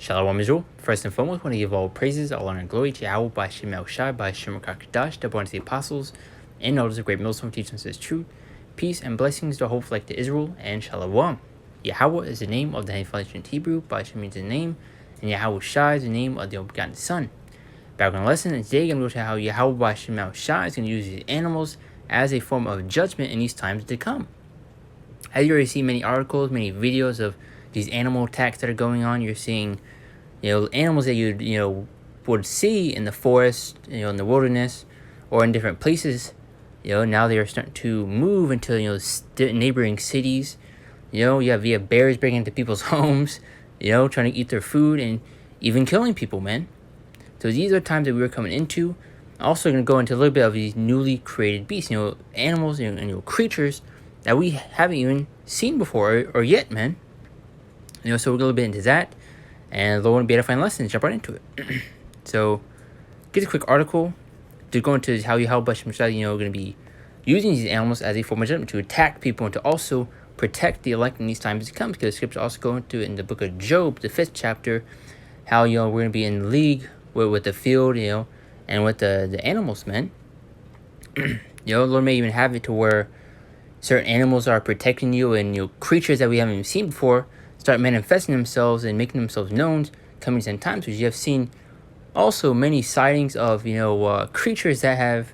Shalom Israel. First and foremost, I want to give all praises, all honor and glory to Yahweh by Shem El Shai, by Shem Kakadash, the born of the apostles, and elders of great millstone teaching us truth, peace, and blessings to hope like to Israel, and Shalom. Yahweh is the name of the Heavenly in Hebrew, by Shem means the name, and Yahweh Shai is the name of the begotten Son. Background lesson, and today I'm going to show how Yahweh by Shem El Shai is going to use these animals as a form of judgment in these times to come. As you already see many articles, many videos of these animal attacks that are going on, you're seeing, animals that you would see in the forest, in the wilderness, or in different places. Now they are starting to move into neighboring cities. You have bears breaking into people's homes, trying to eat their food and even killing people, man. So these are times that we are coming into. Also, going to go into a little bit of these newly created beasts, animals and creatures that we haven't even seen before or yet, man. So we're going to go a little bit into that, and Lord will be able to find lessons, jump right into it. So, get a quick article to go into how Bashem going to be using these animals as a form of judgment to attack people and to also protect the elect in these times to come. Because the scripture also go into it in the book of Job, the 5th chapter, how we're going to be in league with the field, and with the animals, man. Lord may even have it to where certain animals are protecting you, and creatures that we haven't even seen before start manifesting themselves and making themselves known coming in times, which you have seen also many sightings of creatures that have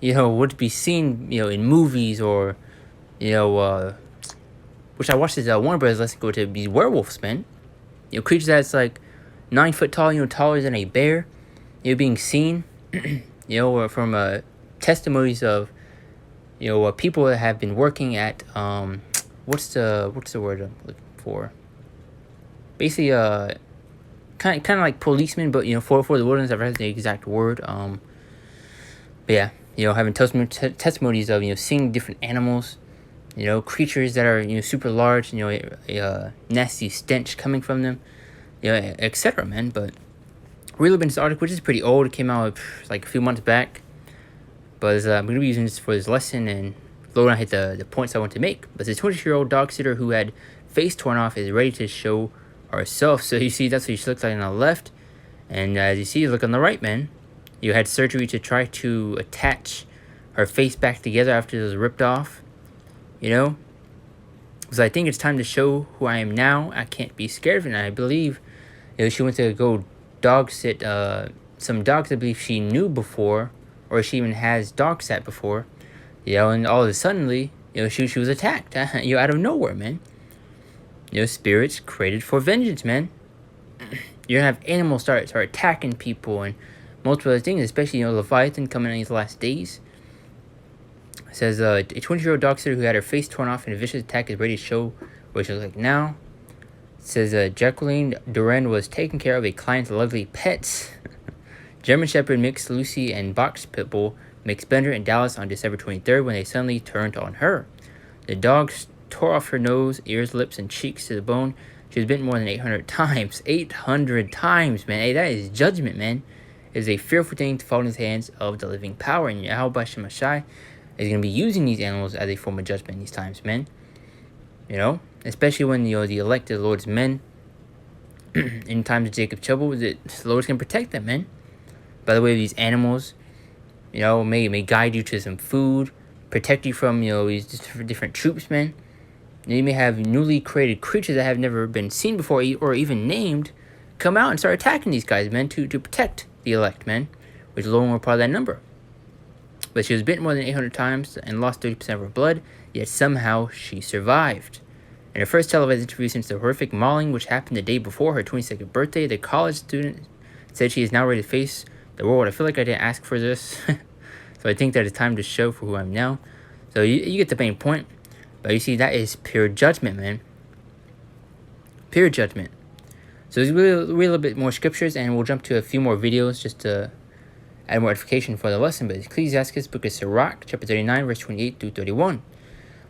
would be seen in movies, or which I watched this Warner Brothers lesson go to these werewolves, man. Creatures that's like 9 foot tall, taller than a bear, being seen, or from testimonies of people that have been working at what's the word I'm looking for? Basically, kind of like policemen, but for the wilderness, I've heard the exact word. But yeah, having testimonies of seeing different animals, creatures that are super large, a nasty stench coming from them, etc. Man, but really been this article, which is pretty old. It came out like a few months back. But I'm going to be using this for this lesson, and Lord, I hit the points I want to make. But the 22-year-old dog sitter who had face torn off is ready to show herself. So you see, that's what she looks like on the left. And as you see, look on the right, man. You had surgery to try to attach her face back together after it was ripped off. So I think it's time to show who I am now. I can't be scared of it. And I believe she went to go dog sit some dogs I believe she knew before, or she even has dog sat before, and all of a sudden, she was attacked, out of nowhere, man. Spirits created for vengeance, man. You're gonna have animals start attacking people and multiple other things, especially, Leviathan coming in these last days. It says, a 20-year-old dog sitter who had her face torn off in a vicious attack is ready to show what she looks like now. It says, Jacqueline Duran was taking care of a client's lovely pets. German Shepherd mix Lucy and Box Pitbull mix Bender in Dallas on December 23rd when they suddenly turned on her. The dogs tore off her nose, ears, lips, and cheeks to the bone. She was bitten more than 800 times. 800 times, man. Hey, that is judgment, man. It is a fearful thing to fall in the hands of the living power. And Yahweh Bashem Shai is going to be using these animals as a form of judgment in these times, man. Especially when, the elected Lord's men, in times of Jacob's trouble, the Lord's going to protect them, man. By the way, these animals, may guide you to some food, protect you from, these different troops, man. You may have newly created creatures that have never been seen before or even named come out and start attacking these guys, man, to protect the elect, man, which Lord were part of that number. But she was bitten more than 800 times and lost 30% of her blood, yet somehow she survived. In her first televised interview since the horrific mauling which happened the day before her 22nd birthday, the college student said she is now ready to face the world. I feel like I didn't ask for this. So I think that it's time to show for who I am now. So you get the main point. But you see, that is pure judgment, man. Pure judgment. So there's really a little bit more scriptures, and we'll jump to a few more videos just to add more edification for the lesson. But Ecclesiastes, book of Sirach, chapter 39, verse 28 through 31.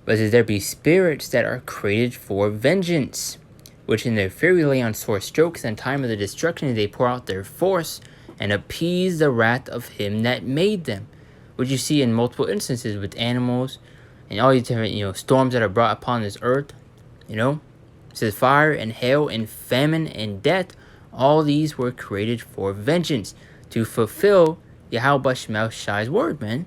But it says, there be spirits that are created for vengeance, which in their fury lay on sore strokes, and in time of the destruction they pour out their force, and appease the wrath of him that made them. Which you see in multiple instances with animals and all these different, storms that are brought upon this earth. It says fire and hail and famine and death All these were created for vengeance, to fulfill Yahweh Shai's word, man.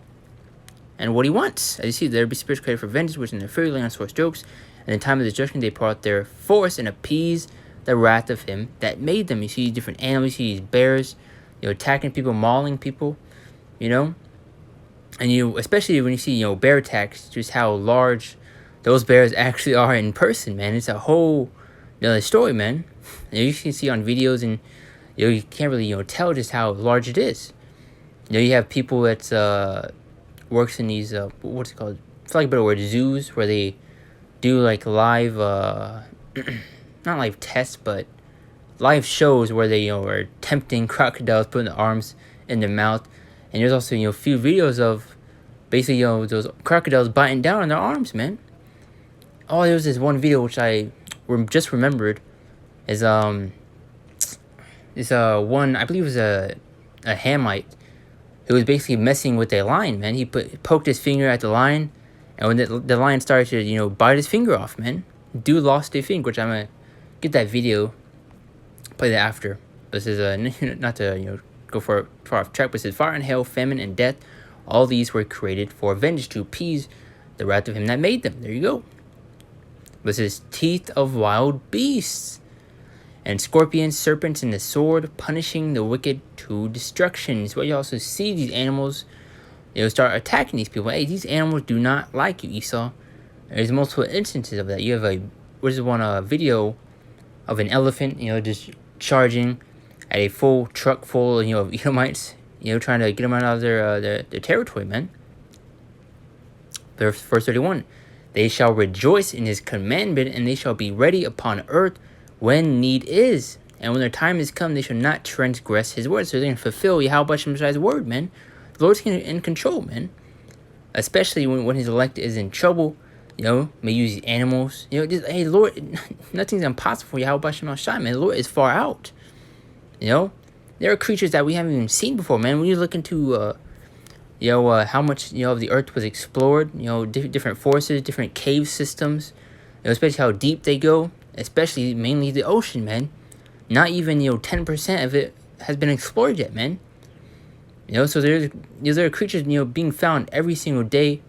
And what he wants. As you see, there be spirits created for vengeance, which in their fury lay on sore strokes. And in the time of the judgment, they pour out their force and appease the wrath of him that made them. You see different animals, you see these bears, attacking people, mauling people, And especially when you see, bear attacks, just how large those bears actually are in person, man. It's a whole story, man. You can see on videos, and you can't really tell just how large it is. You have people that works in these what's it called? I feel like a better word, zoos, where they do like live not live tests, but live shows where they are tempting crocodiles, putting the arms in their mouth. And there's also a few videos of basically those crocodiles biting down on their arms, man. Oh, there was this one video which I just remembered is one, I believe it was a Hamite who was basically messing with a lion, man. He poked his finger at the lion, and when the lion started to bite his finger off, man, dude lost a finger. Which I'm gonna get that video, play that after. This is not to go far off track, but it says fire and hail, famine and death, all these were created for vengeance, to appease the wrath of him that made them. There you go. This is teeth of wild beasts, and scorpions, serpents, and the sword, punishing the wicked to destruction. It's what you also see these animals, start attacking these people. Hey, these animals do not like you, Esau. There's multiple instances of that. You have a video of an elephant, just charging at a full truck full of Edomites, trying to get them out of their territory, man. Verse 31, they shall rejoice in his commandment, and they shall be ready upon earth when need is. And when their time is come, they shall not transgress his word. So they're going to fulfill Yahweh Shai's word, man. The Lord's in control, man. Especially when his elect is in trouble, may use these animals. Hey, Lord, nothing's impossible for Yahweh Shai, man. The Lord is far out. There are creatures that we haven't even seen before, man. When you look into, how much, of the earth was explored, different forces, different cave systems, especially how deep they go, especially mainly the ocean, man. Not even, 10% of it has been explored yet, man. So there are creatures, being found every single day,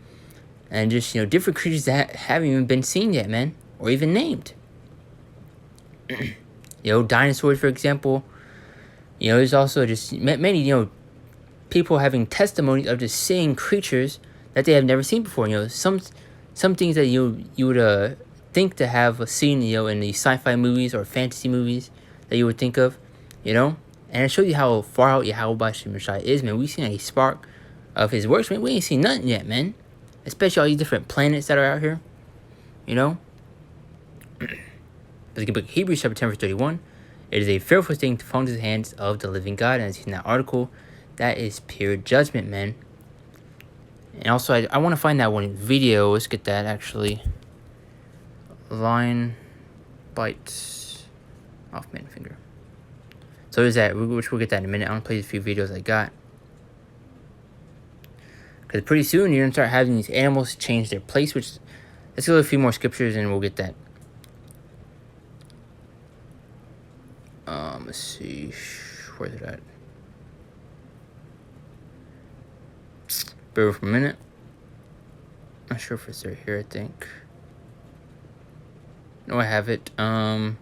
and just, different creatures that haven't even been seen yet, man, or even named. Dinosaurs, for example. There's also just many, people having testimonies of just seeing creatures that they have never seen before. Some things that you would think to have seen, in the sci-fi movies or fantasy movies that you would think of, And it shows you how far out Yahweh Shai is, man. We've seen a spark of his works, man. We ain't seen nothing yet, man. Especially all these different planets that are out here, But the book of Hebrews, chapter 10, verse 31. It is a fearful thing to fall into the hands of the living God. And as in that article, that is pure judgment, man. And also, I want to find that one video. Let's get that, actually. Lion bites off man finger. So there's that, which we'll get that in a minute. I want to play a few videos I got. Because pretty soon, you're going to start having these animals change their place, which, let's go a few more scriptures and we'll get that. Let's see, where's it at? Bear with me for a minute. Not sure if it's right here, I think. No, I have it. Right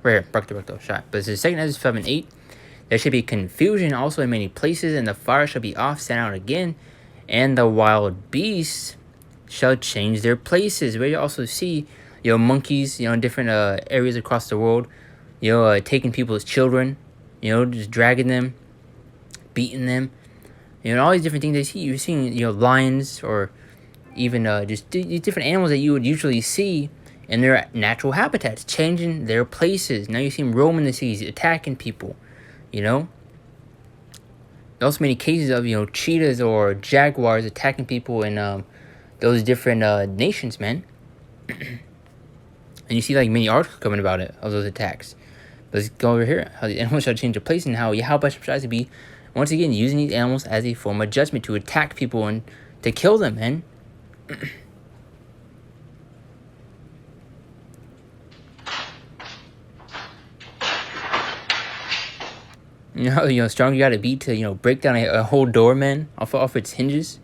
here, Brachto, shot. But it's the second Ezra 5 and 8. There should be confusion also in many places, and the fire shall be off, sent out again, and the wild beasts shall change their places. Where you also see, monkeys, in different areas across the world, taking people's children, just dragging them, beating them, all these different things they see. You're seeing, lions, or even just these different animals that you would usually see in their natural habitats, changing their places. Now you see them roaming the seas, attacking people, There's also many cases of, cheetahs or jaguars attacking people in those different nations, man. And you see, many articles coming about it, of those attacks. Let's go over here. How the animals shall change their place, and how Yahweh tries to be, once again, using these animals as a form of judgment to attack people and to kill them, man. You know how strong you gotta be to break down a whole door, man, off its hinges.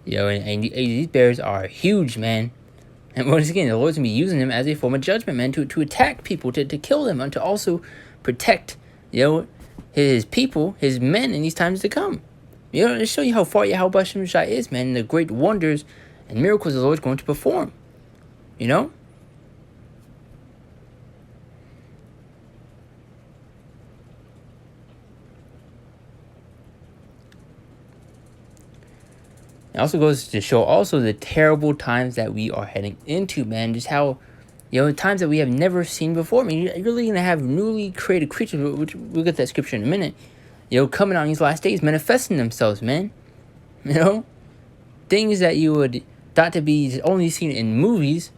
And these bears are huge, man. And once again, the Lord's gonna be using them as a form of judgment, man, to attack people, to kill them, and to also protect, his people, his men in these times to come. To show you how far Yahweh Shem Shai is, man, and the great wonders and miracles the Lord's going to perform. It also goes to show also the terrible times that we are heading into, man. Just how, times that we have never seen before. I mean, you're really going to have newly created creatures, which we'll get that scripture in a minute, coming out in these last days, manifesting themselves, man. Things that you would thought to be only seen in movies,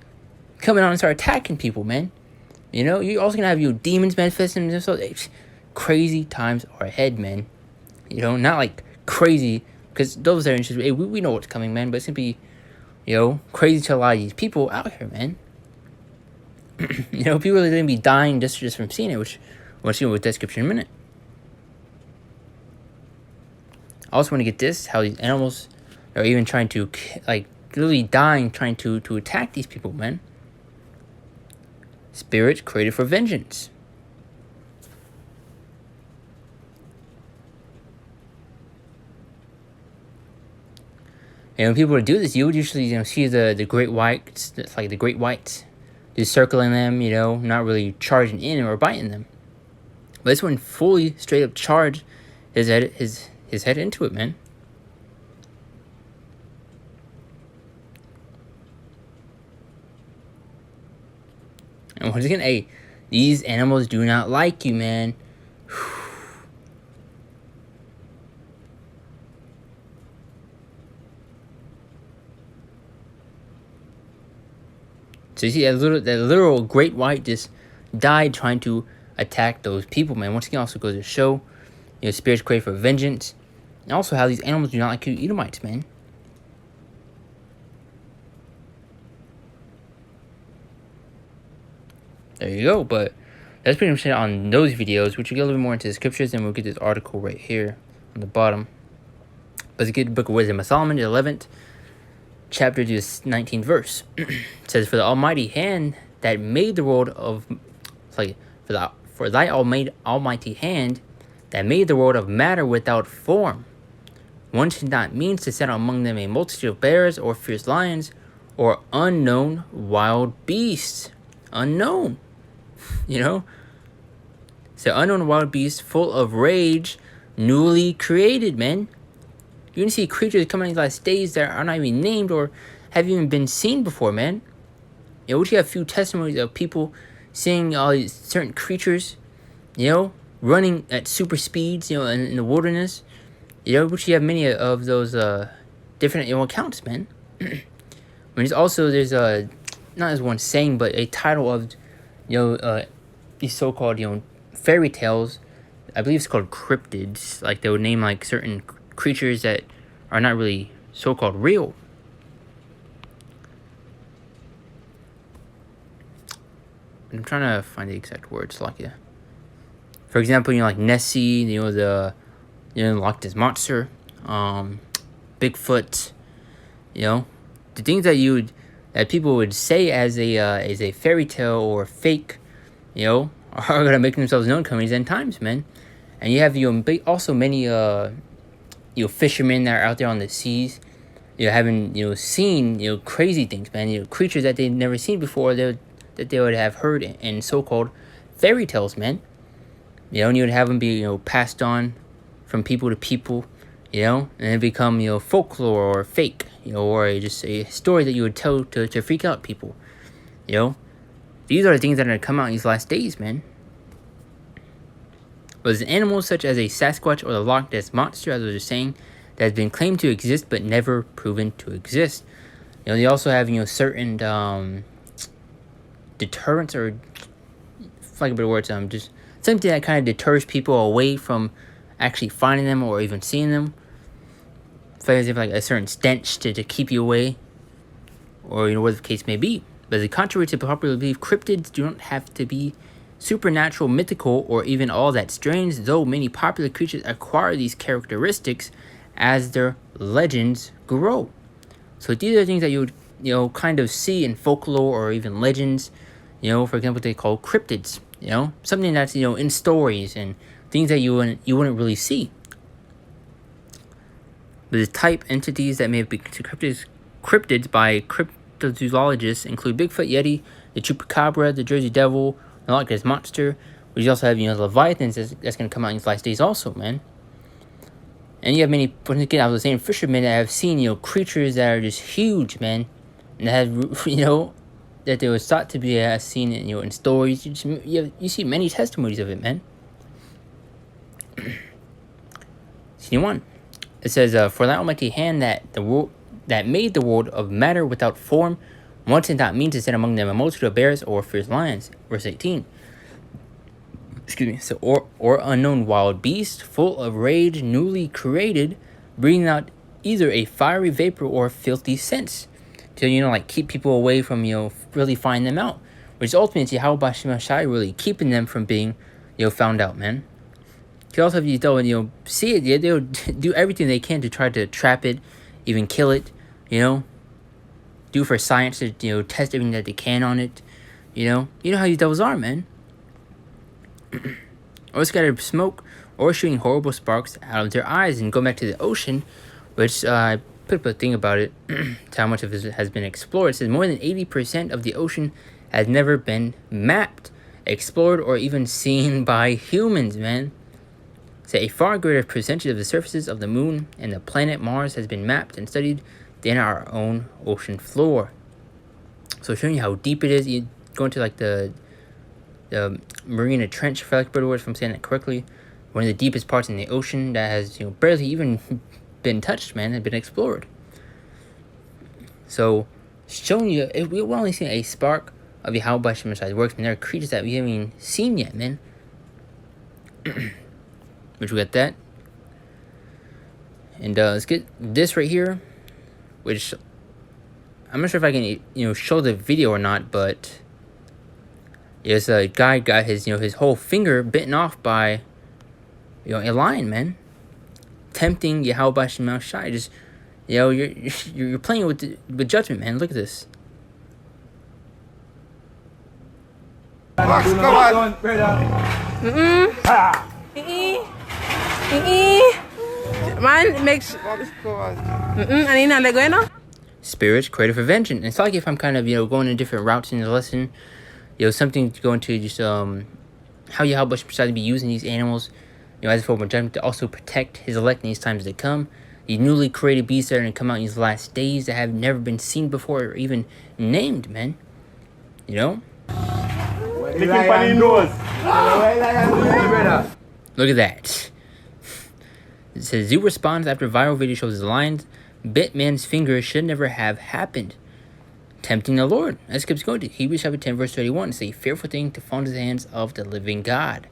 coming out and start attacking people, man. You're also going to have demons manifesting themselves. Crazy times are ahead, man. Not like crazy, because those are just, we know what's coming, man. But it's going to be, crazy to a lot of these people out here, man. People are going to be dying just from seeing it, which we'll see with that description in a minute. I also want to get this, how these animals are even trying to, literally dying, trying to attack these people, man. Spirits created for vengeance. And when people would do this, you would usually, see the great whites, it's like the great whites, just circling them, not really charging in or biting them. But this one fully, straight up charged his head into it, man. And once again, these animals do not like you, man. So you see that literal great white just died trying to attack those people, man. Once again, also goes to show, spirits created for vengeance, and also how these animals do not like you Edomites, man. There you go. But that's pretty much it on those videos, which will get a little bit more into the scriptures, and we'll get this article right here on the bottom. Let's get the book of Wisdom of Solomon, the 11th chapter to 19th verse. It says, "For the almighty hand that made the world of, for thy almighty hand that made the world of matter without form, one should not mean to set among them a multitude of bears or fierce lions or unknown wild beasts." Unknown, So unknown wild beasts full of rage, newly created, man. You're going to see creatures coming in these last days that are not even named or have even been seen before, man. Which you have a few testimonies of people seeing all these certain creatures, running at super speeds, in the wilderness. Which you have many of those different accounts, man. There's not as one saying, but a title of, these so-called, fairy tales. I believe it's called cryptids. Like, they would name, certain creatures that are not really so-called real. I'm trying to find the exact words, for example, like Nessie, the Loch Ness Monster, Bigfoot, the things that people would say as a fairy tale or fake, are gonna make themselves known coming these end times, man. And you have also many fishermen that are out there on the seas, having seen crazy things, man. Creatures that they've never seen before that they would have heard in so-called fairy tales, man. And you would have them be passed on from people to people, and it become folklore or fake, or just a story that you would tell to freak out people. These are the things that are going to come out in these last days, man. But animals such as a Sasquatch or the Loch Ness Monster, as I was just saying, that has been claimed to exist but never proven to exist. They also have certain deterrents, or for lack of better words, just something that kind of deters people away from actually finding them or even seeing them. as if like a certain stench to keep you away, or whatever the case may be. But the contrary to popular belief, cryptids do not have to be supernatural, mythical, or even all that strange, though many popular creatures acquire these characteristics as their legends grow. So these are things that you would kind of see in folklore or even legends. For example, they call cryptids. Something that's in stories and things that you wouldn't really see. But the type entities that may have been cryptids by cryptozoologists include Bigfoot, Yeti, the Chupacabra, the Jersey Devil, the Loch Ness Monster. We also have the Leviathans that's going to come out in these last days also, man. And you have many, once again, I was saying, fishermen that have seen creatures that are just huge, man, and that have that they was thought to be seen in stories. You see many testimonies of it, man. 1. It says, for that almighty hand that made the world of matter without form, what did not mean to set among them a multitude of bears or fierce lions? Verse 18. Excuse me. So, or unknown wild beast, full of rage, newly created, breathing out either a fiery vapor or filthy scents, to keep people away from really find them out. Which ultimately, how about Shai really keeping them from being found out, man. You also have you see it, they'll do everything they can to try to trap it, even kill it, do for science to test everything that they can on it, you know how these devils are, man. Or scatter smoke, or shooting horrible sparks out of their eyes. And going back to the ocean, which I put up a thing about it, to how much of it has been explored. It says more than 80% of the ocean has never been mapped, explored, or even seen by humans, man. So a far greater percentage of the surfaces of the moon and the planet Mars has been mapped and studied than our own ocean floor. So showing you how deep it is. You go into like the Marina Trench, for lack of better words, if I'm saying that correctly, one of the deepest parts in the ocean that has barely even been touched, man, and been explored. So showing you, we're only seeing a spark of how Bashim works, and there are creatures that we haven't even seen yet, man. Which we got that. And let's get this right here, which I'm not sure if I can show the video or not, but this guy got his his whole finger bitten off by a lion, man. Tempting Yahweh Shemel Shai. Just you're playing with judgment, man. Look at this. Man, makes Spirits created for vengeance. And it's like if I'm kind of going in different routes in the lesson, something to go into just how Yahweh decided to be using these animals, as a form of judgment to also protect his elect in these times to come. These newly created beasts that are going to come out in these last days that have never been seen before or even named, man. Look at that. It says, Zoo responds after viral video shows the lions bit man's finger should never have happened. Tempting the Lord. Let's keep going to Hebrews chapter 10, verse 31. It's a fearful thing to fall into the hands of the living God.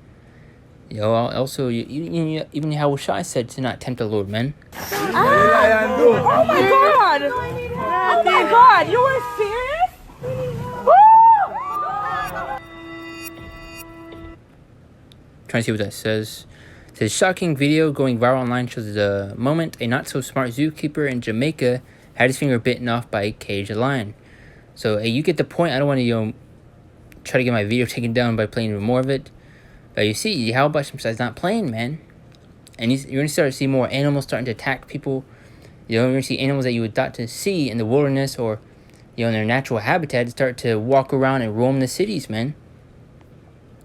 Also, even Yahweh Shai said to not tempt the Lord, man. Oh my God! Oh my God! You were serious? Trying to see what that says. It says, shocking video going viral online shows the moment a not-so-smart zookeeper in Jamaica had his finger bitten off by a caged lion. So, hey, you get the point. I don't want to, try to get my video taken down by playing more of it. But you see, how about is not playing, man. And you're going to start to see more animals starting to attack people. You're going to see animals that you would thought to see in the wilderness or, in their natural habitat start to walk around and roam the cities, man.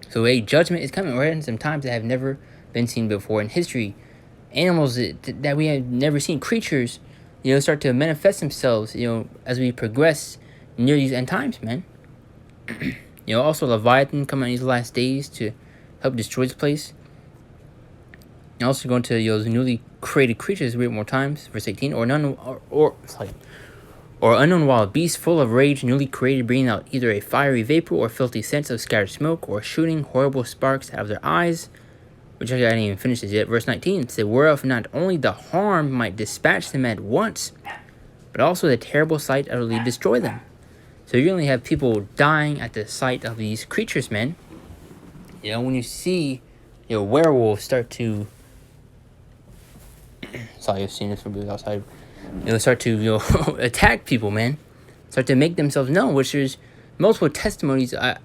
So, hey, judgment is coming. We're in some times that have never been seen before in history. Animals that we have never seen, creatures, start to manifest themselves, as we progress near these end times, man. Also Leviathan coming in these last days to help destroy this place. And also going to those newly created creatures, read it more times, verse 18, or unknown wild beast full of rage, newly created, breathing out either a fiery vapor or filthy scents of scattered smoke, or shooting horrible sparks out of their eyes. which I didn't even finish this yet. Verse 19 said, whereof not only the harm might dispatch them at once, but also the terrible sight utterly destroy them. So you only have people dying at the sight of these creatures, man. You know, when you see werewolves start to sorry, I've seen this from people outside. Start to attack people, man. Start to make themselves known, which there's multiple testimonies. I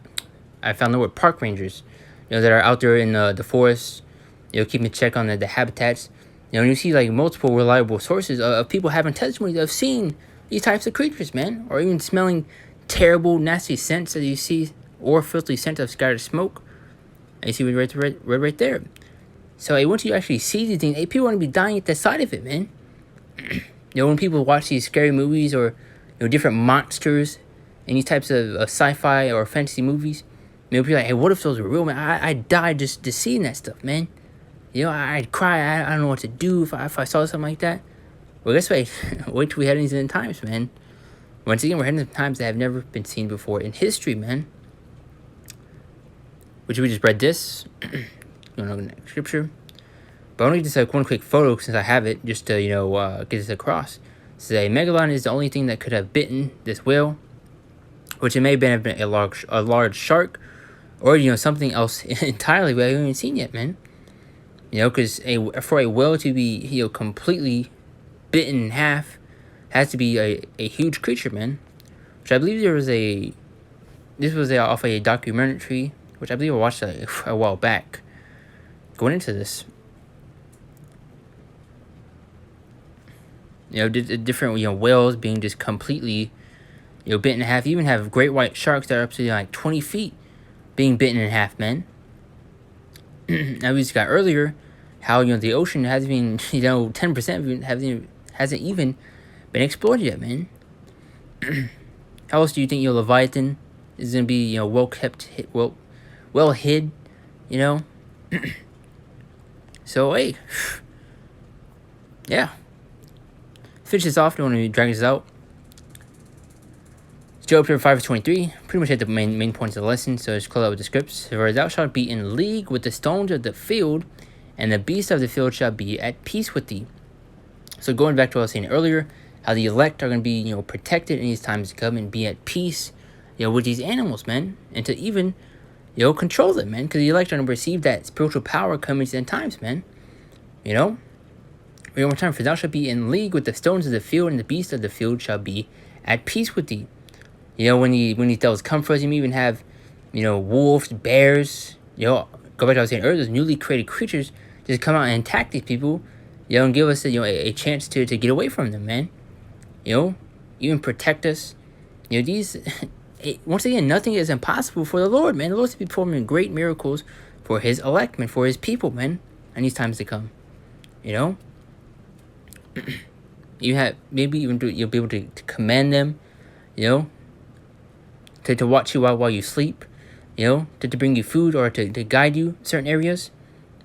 found there were park rangers, that are out there in the forest, keeping a check on the habitats. And you see like multiple reliable sources of people having testimonies of seeing these types of creatures, man, or even smelling terrible, nasty scents that you see, or filthy scents of scattered smoke. And you see right there. So once you actually see these things, people want to be dying at the sight of it, man. When people watch these scary movies or different monsters and these types of sci-fi or fantasy movies, people are like, hey, what if those were real, man? I'd die just seeing that stuff, man. I'd cry. I don't know what to do if I saw something like that. Well, guess what? Wait till we head into the end times, man. Once again, we're heading into times that have never been seen before in history, man. Which we just read this. Next scripture. But I want to just one quick photo since I have it, just to get this across. So a megalodon is the only thing that could have bitten this whale, which it may have been a large shark, or something else entirely we haven't even seen yet, man. Because for a whale to be completely bitten in half, has to be a huge creature, man. Which I believe this was off a documentary, which I believe I watched a while back. Going into this, different whales being just completely bitten in half. You even have great white sharks that are up to like 20 feet being bitten in half, man. Now we just got earlier how the ocean hasn't been 10% hasn't even been explored yet, man. How else do you think Leviathan is gonna be well kept, well hid, So hey, yeah. Finish this off. Don't want to drag this out. Job 5:23 pretty much hit the main points of the lesson. So just close out with the scripts. For thou shalt be in league with the stones of the field, and the beasts of the field shall be at peace with thee. So going back to what I was saying earlier, how the elect are going to be protected in these times to come and be at peace, with these animals, man, and to even control them, man, because the elect are going to receive that spiritual power coming to the end times, man. One more time. For thou shalt be in league with the stones of the field, and the beasts of the field shall be at peace with thee. When these devils come for us, you may even have, wolves, bears. Go back to what I was saying earlier. Those newly created creatures just come out and attack these people, and give us a chance to get away from them, man. Even protect us. These. Once again, nothing is impossible for the Lord, man. The Lord's performing great miracles for His elect, man, for His people, man, in these times to come. You have maybe even you'll be able to command them, to watch you while you sleep, to bring you food or to guide you certain areas,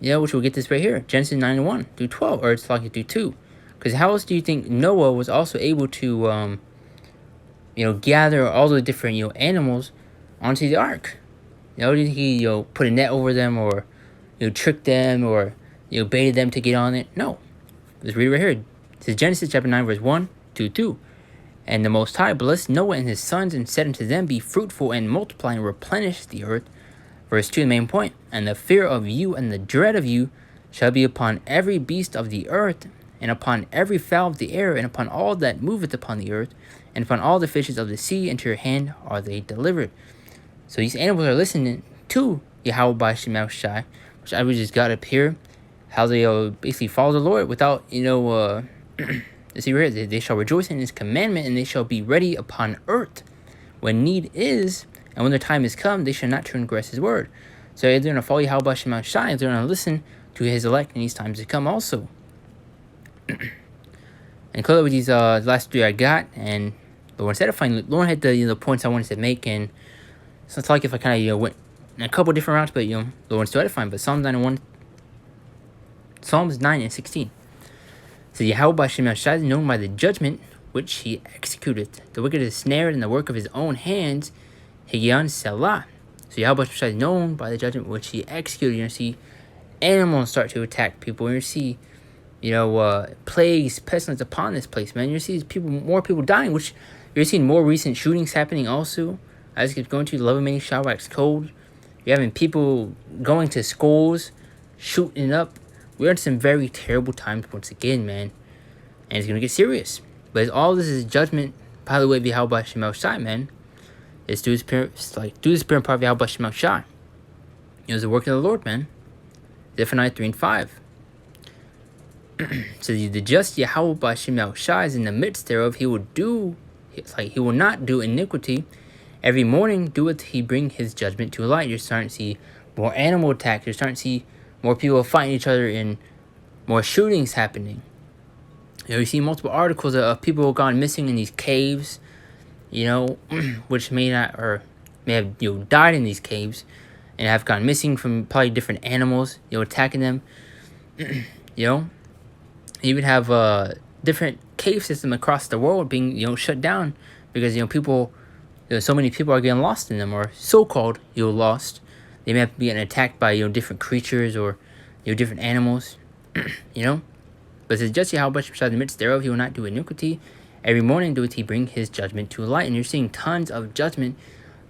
which we'll get this right here, Genesis 9:1 through 12, or it's like through 2. Because how else do you think Noah was also able to gather all the different animals onto the ark? Did he put a net over them, or trick them, or baited them to get on it? No. Let's read it right here. It says Genesis chapter 9 verse 1 to 2. And the Most High blessed Noah and his sons, and said unto them, be fruitful and multiply and replenish the earth. Verse 2, the main point. And the fear of you and the dread of you shall be upon every beast of the earth, and upon every fowl of the air, and upon all that moveth upon the earth, and upon all the fishes of the sea. Into your hand are they delivered. So these animals are listening to Yahweh by Shemel Shai, which I just got up here. How they basically follow the Lord without, see right here, they shall rejoice in His commandment, and they shall be ready upon earth when need is, and when the time is come, they shall not transgress His word. So they're going to follow Yahweh Shemel Shai, they're going to listen to His elect in these times to come also. And close with these last three I got, and Lord said Lauren had the points I wanted to make, and so it's like if I kind of went in a couple different routes, but Lord still edifying. But Psalms 9 and 16. So Yahweh by Shemel Shai is known by the judgment which He executeth. The wicked is snared in the work of his own hands. Higion Selah. So Yahweh by Shemel Shai is known by the judgment which He executed. See, animals start to attack people, and you see, plagues, pestilence upon this place, man. You see more people dying, which you're seeing more recent shootings happening also. As it keeps going to, the love of many shall wax cold. You're having people going to schools, shooting up. We're in some very terrible times once again, man. And it's going to get serious. But all this is judgment, by the way, of Yahweh Shemel Shai, man. It's do the spirit and power of Yahweh Shemel Shai. It's the work of the Lord, man. Zephaniah 3 and 5. So the just Yahweh Shemel Shai is in the midst thereof. He will not do iniquity. Every morning doeth he bring his judgment to light. You're starting to see more animal attacks. You're starting to see more people fighting each other and more shootings happening. You see multiple articles of people who have gone missing in these caves, which may have died in these caves and have gone missing from probably different animals, attacking them. You even have different cave system across the world being, shut down because, people, so many people are getting lost in them, or so-called, lost. They may have to be getting attacked by, different creatures or, different animals, But it says, just how much beside the midst thereof he will not do iniquity. Every morning doeth he bring his judgment to light. And you're seeing tons of judgment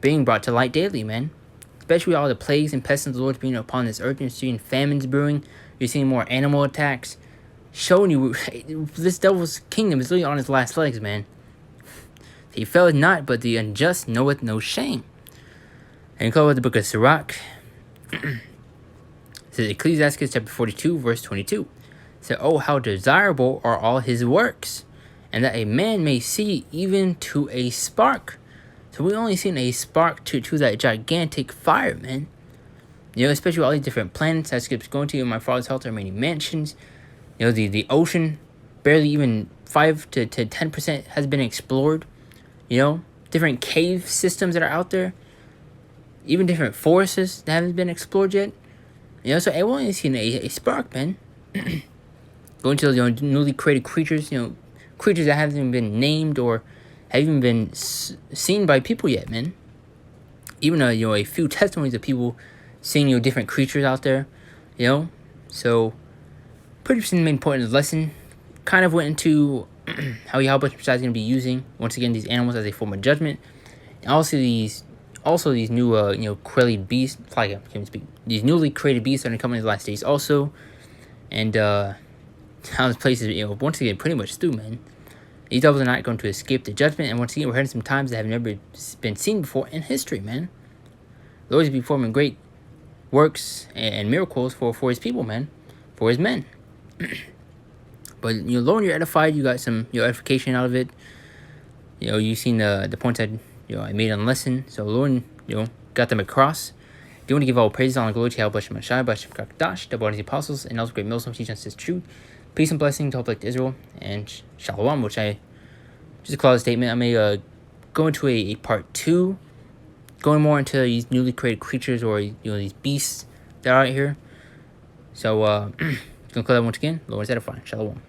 being brought to light daily, man. Especially all the plagues and pestilence of the Lord being upon this earth. You're seeing famines brewing. You're seeing more animal attacks. Showing you this devil's kingdom is literally on his last legs, man. He fell not, but the unjust knoweth no shame. And close with the book of Sirach. It says Ecclesiastes chapter 42, verse 22. So, oh, how desirable are all his works, and that a man may see even to a spark. So we only seen a spark to that gigantic fire, man. Especially with all these different planets that keeps going to. In my father's house, there are many mansions. The ocean, barely even 5 to 10% has been explored. Different cave systems that are out there. Even different forests that haven't been explored yet. So I only seen a spark, man. Going to newly created creatures, creatures that haven't even been named or have even been seen by people yet, man. Even a few testimonies of people seeing different creatures out there, So pretty much the main point of the lesson kind of went into how Yahweh is going to be using once again these animals as a form of judgment, and also these new created beasts. I can't speak. These newly created beasts are going to come in the last days also, and how this place is once again pretty much through, man. These devils are not going to escape the judgment, and once again we're heading some times that have never been seen before in history, man. The Lord is performing great works and miracles for his people, man, for his men. But Lord, you're edified. You got some edification out of it. You've seen the points that I made on the lesson. So Lord, got them across. Do you want to give all praise, honor, and glory to Yahweh Shem Shai, Bashem Kakdash, the body of the apostles, and also great Muslims teaching us this truth. Peace and blessing to all like Israel and Shalom, which just a close statement. I may go into a part 2, going more into these newly created creatures or these beasts that are out here. So gonna close that once again. Lord is edifying. Shalom.